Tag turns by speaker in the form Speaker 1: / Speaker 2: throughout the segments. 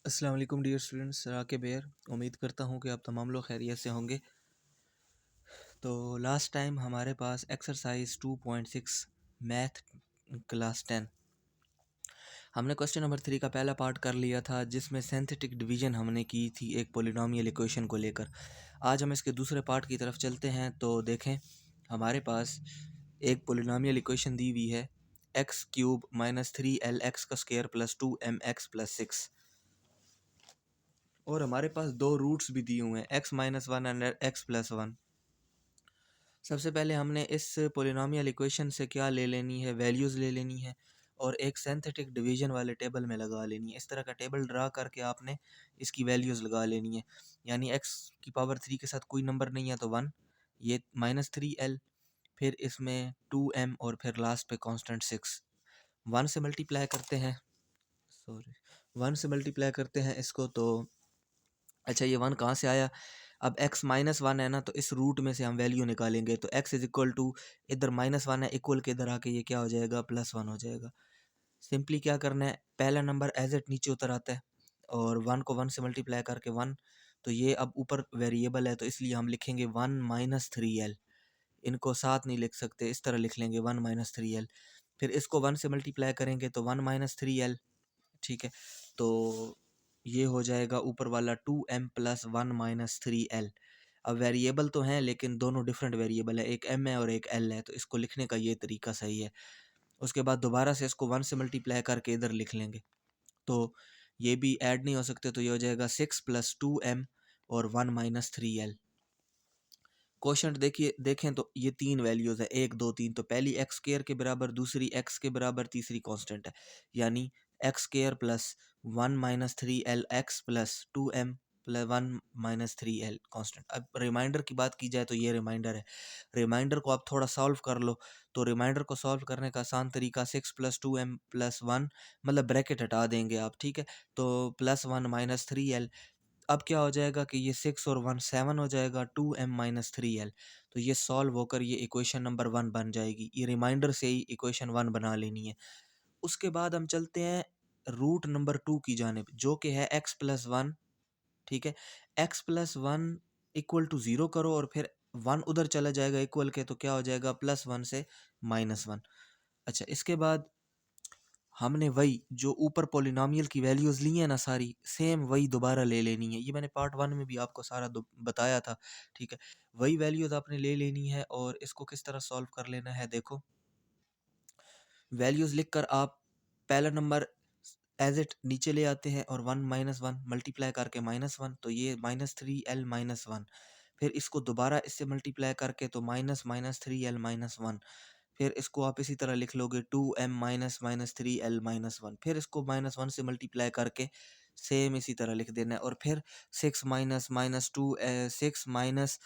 Speaker 1: अस्सलाम वालेकुम dear students, Raqib here. उम्मीद करता हूँ कि आप तमाम लोग खैरियत से होंगे। तो लास्ट टाइम हमारे पास एक्सरसाइज 2.6 मैथ क्लास 10 हमने क्वेश्चन नंबर 3 का पहला पार्ट कर लिया था, जिसमें सिंथेटिक डिवीजन हमने की थी एक पोलिनोमियल इक्वेशन को लेकर। आज हम इसके दूसरे पार्ट की तरफ चलते हैं। तो देखें, हमारे पास एक पोलिनोमियल इक्वेशन दी हुई है, x cube minus 3l x का स्क्वायर प्लस 2mx प्लस 6, और हमारे पास दो रूट्स भी दिए हुए हैं, x minus one and x plus one. सबसे पहले हमने इस पोलिनोमियल इक्वेशन से क्या ले लेनी है, वैल्यूज़ ले लेनी है और एक सिंथेटिक डिवीजन वाले टेबल में लगा लेनी है। इस तरह का टेबल ड्रा करके आपने इसकी वैल्यूज़ लगा लेनी है। यानी x की पावर 3 के साथ कोई नंबर नहीं है तो 1, ये माइनस 3l, फिर इसमें 2m और फिर लास्ट पे कांस्टेंट 6। 1 से मल्टीप्लाई करते हैं, सॉरी 1 से मल्टीप्लाई करते हैं इसको। तो अच्छा, ये 1 कहाँ से आया? अब x माइनस वन है ना, तो इस रूट में से हम वैल्यू निकालेंगे। तो x इज इक्वल टू, इधर माइनस वन है, इक्वल के इधर आके ये क्या हो जाएगा, प्लस वन हो जाएगा। सिंपली क्या करना है, पहला नंबर एज इट नीचे उतर आता है और 1 को 1 से मल्टीप्लाई करके 1। तो ये अब ऊपर वेरिएबल है तो इसलिए हम लिखेंगे 1 माइनस 3l। इनको साथ नहीं लिख सकते, इस तरह लिख लेंगे 1 माइनस 3l। फिर इसको 1 से मल्टीप्लाई करेंगे तो 1 माइनस 3l, ठीक है। तो ये हो जाएगा ऊपर वाला 2m प्लस 1 माइनस 3l। अब वेरिएबल तो हैं लेकिन दोनों डिफरेंट वेरिएबल है, एक m है और एक l है, तो इसको लिखने का ये तरीका सही है। उसके बाद दोबारा से इसको 1 से मल्टीप्लाई करके इधर लिख लेंगे, तो ये भी ऐड नहीं हो सकते, तो ये हो जाएगा 6 प्लस 2m और 1 माइनस 3l। क्वेश्चन देखिए, देखें तो ये तीन वैल्यूज़ है, 1 2 3। तो पहली एक्स स्क्वायर के बराबर, दूसरी x के बराबर, तीसरी कांस्टेंट है, यानी x square plus 1 minus 3l x plus 2m plus 1 minus 3l constant. अब रिमाइंडर की बात की जाए तो ये रिमाइंडर है। रिमाइंडर को आप थोड़ा सॉल्व कर लो, तो रिमाइंडर को सॉल्व करने का आसान तरीका 6 प्लस 2m प्लस 1, मतलब ब्रैकेट हटा देंगे आप, ठीक है। तो प्लस 1 माइनस 3l, अब क्या हो जाएगा कि ये 6 और 1 7 हो जाएगा, 2m माइनस 3l। तो ये सॉल्व होकर ये इक्वेशन नंबर 1 बन जाएगी। ये रिमाइंडर से ही इक्वेशन 1 बना लेनी है। उसके बाद हम चलते हैं रूट नंबर 2 की जानिब, जो कि है x प्लस 1, ठीक है। x प्लस 1 इक्वल टू 0 करो और फिर 1 उधर चला जाएगा इक्वल के, तो क्या हो जाएगा, प्लस 1 से माइनस 1। अच्छा, इसके बाद हमने वही जो ऊपर पोलिनोमियल की वैल्यूज़ ली हैं ना, सारी सेम वही दोबारा ले लेनी है। ये मैंने पार्ट 1 में भी आपको सारा बताया था, ठीक है। वही वैल्यूज़ आपने ले लेनी है और इसको किस तरह सॉल्व कर लेना है, देखो। वैल्यूज़ लिखकर आप पहला नंबर एज इट नीचे ले आते हैं और 1 माइनस 1 मल्टीप्लाई करके माइनस 1, तो ये माइनस 3l माइनस 1। फिर इसको दोबारा इससे मल्टीप्लाई करके तो माइनस माइनस 3l माइनस 1। फिर इसको आप इसी तरह लिख लोगे 2m minus minus 3l minus 1। फिर इसको माइनस 1 से मल्टीप्लाई करके सेम इसी तरह लिख देना है। और फिर 6 minus minus 2 6 minus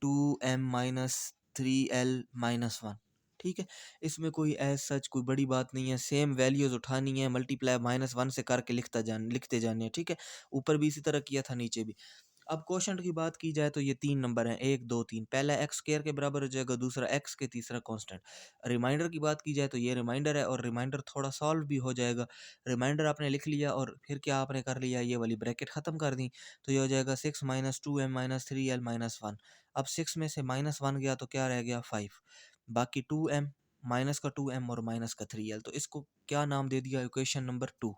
Speaker 1: 2m minus 3l minus 1, ठीक है। इसमें कोई एज सच कोई बड़ी बात नहीं है, सेम वैल्यूज़ उठानी है, मल्टीप्लाई माइनस 1 से करके लिखते जाने हैं, ठीक है। ऊपर भी इसी तरह किया था, नीचे भी। अब क्वेश्चन की बात की जाए तो ये तीन नंबर हैं, 1 2 3। पहला एक्स स्क्वायर के बराबर हो जाएगा, दूसरा एक्स के, तीसरा कांस्टेंट। रिमाइंडर की बात की जाए तो ये रिमाइंडर है और रिमाइंडर थोड़ा सॉल्व भी हो जाएगा। रिमाइंडर आपने लिख लिया और फिर क्या आपने कर लिया, ये वाली ब्रैकेट ख़त्म कर दी, तो ये हो जाएगा 6 minus 2m minus 3l minus 1। अब 6 में से माइनस 1 गया तो क्या रह गया, 5। बाकी 2m, माइनस का 2m और माइनस का 3l, तो इसको क्या नाम दे दिया, equation number 2।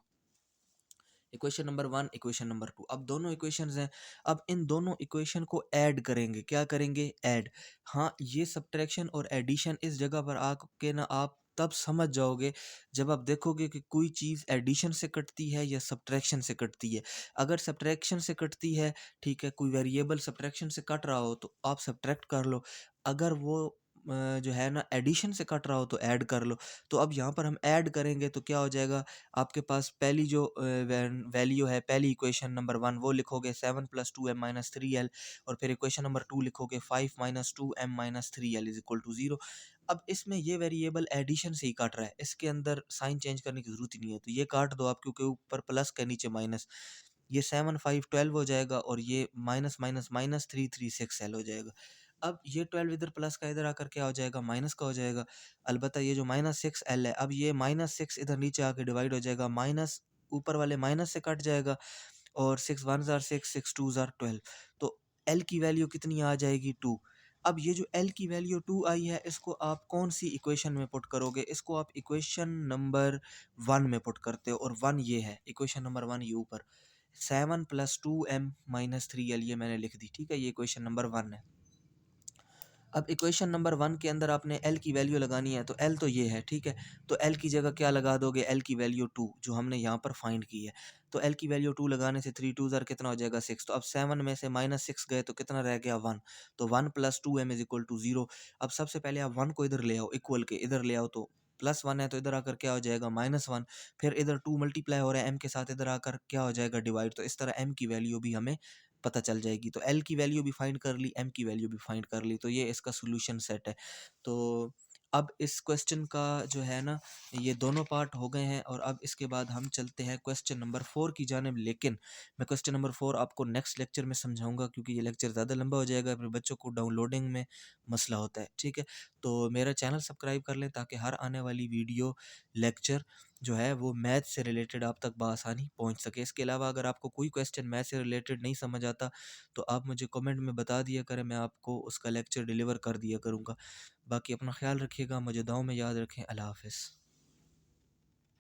Speaker 1: Equation number 1, equation number 2। अब दोनों इक्वेशंस हैं। अब इन दोनों इक्वेशन को ऐड करेंगे, क्या करेंगे, ऐड। हाँ, ये सब्ट्रैक्शन और एडिशन इस जगह पर आके ना आप तब समझ जाओगे जब आप देखोगे कि कोई चीज़ एडिशन से कटती है या सब्ट्रैक्शन से कटती है। अगर सब्ट्रैक्शन से कटती है, ठीक है, कोई वेरिएबल सब्ट्रैक्शन से कट रहा हो तो आप सब्ट्रैक्ट कर लो। अगर वो जो है ना एडिशन से कट रहा हो तो ऐड कर लो। तो अब यहाँ पर हम ऐड करेंगे तो क्या हो जाएगा, आपके पास पहली जो वैल्यू है, पहली इक्वेशन नंबर 1 वो लिखोगे 7 प्लस 2m माइनस 3l, और फिर इक्वेशन नंबर 2 लिखोगे 5 minus 2m minus 3l is equal to 0। अब इसमें ये वेरिएबल एडिशन से ही काट रहा है, इसके अंदर साइन चेंज करने की ज़रूरत ही नहीं है, तो ये काट दो आप, क्योंकि ऊपर प्लस के नीचे माइनस। ये 7 5 12 हो जाएगा और ये माइनस माइनस माइनस 3 3 6l हो जाएगा। अब ये 12 इधर प्लस का इधर आकर क्या हो जाएगा, माइनस का हो जाएगा। अलबत्ता ये जो माइनस 6l है, अब ये माइनस 6 इधर नीचे आके डिवाइड हो जाएगा, माइनस ऊपर वाले माइनस से कट जाएगा और 6 1 ज़ार 6, 6 2 ज़ार 12। तो एल की वैल्यू कितनी आ जाएगी 2। अब ये जो एल की वैल्यू 2 आई है इसको आप कौन सी इक्वेशन में पुट करोगे, इसको आप इक्वेशन नंबर 1 में पुट करते हो, और 1 ये है, इक्वेशन नंबर 1 ये ऊपर 7 + 2m - 3l ये मैंने लिख दी, ठीक है, ये इक्वेशन नंबर 1 है। अब इक्वेशन नंबर 1 के अंदर आपने एल की वैल्यू लगानी है, तो एल तो ये है, ठीक है, तो एल की जगह क्या लगा दोगे, एल की वैल्यू 2 जो हमने यहाँ पर फाइंड की है। तो एल की वैल्यू 2 लगाने से 3 2 ज़ार कितना हो जाएगा 6। तो अब 7 में से -6 गए तो कितना रह गया 1। तो 1 + 2m = 0। अब सबसे पहले आप 1 को इधर ले आओ, इक्वल के इधर ले आओ, तो +1 है तो इधर आकर क्या हो जाएगा -1। फिर इधर 2 मल्टीप्लाई हो रहा है m के साथ, इधर आकर क्या हो जाएगा डिवाइड। तो इस तरह m की वैल्यू भी हमें पता चल जाएगी। तो एल की वैल्यू भी फाइंड कर ली, एम की वैल्यू भी फाइंड कर ली, तो ये इसका सोल्यूशन सेट है। तो अब इस क्वेश्चन का जो है ना, ये दोनों पार्ट हो गए हैं, और अब इसके बाद हम चलते हैं क्वेश्चन नंबर 4 की जानिब। लेकिन मैं क्वेश्चन नंबर 4 आपको नेक्स्ट लेक्चर में समझाऊंगा, क्योंकि ये लेक्चर ज़्यादा लंबा हो जाएगा, फिर बच्चों को डाउनलोडिंग में मसला होता है, ठीक है। तो मेरा चैनल सब्सक्राइब कर लें ताकि हर आने वाली वीडियो लेक्चर जो है वो मैथ से रिलेटेड आप तक बआसानी पहुंच सके। इसके अलावा अगर आपको कोई क्वेश्चन मैथ से रिलेटेड नहीं समझ आता तो आप मुझे कमेंट में बता दिया करें, मैं आपको उसका लेक्चर डिलीवर कर दिया करूँगा। बाकी अपना ख्याल रखिएगा, मुझे दुआओं में याद रखें। अल्लाह हाफ़िज़।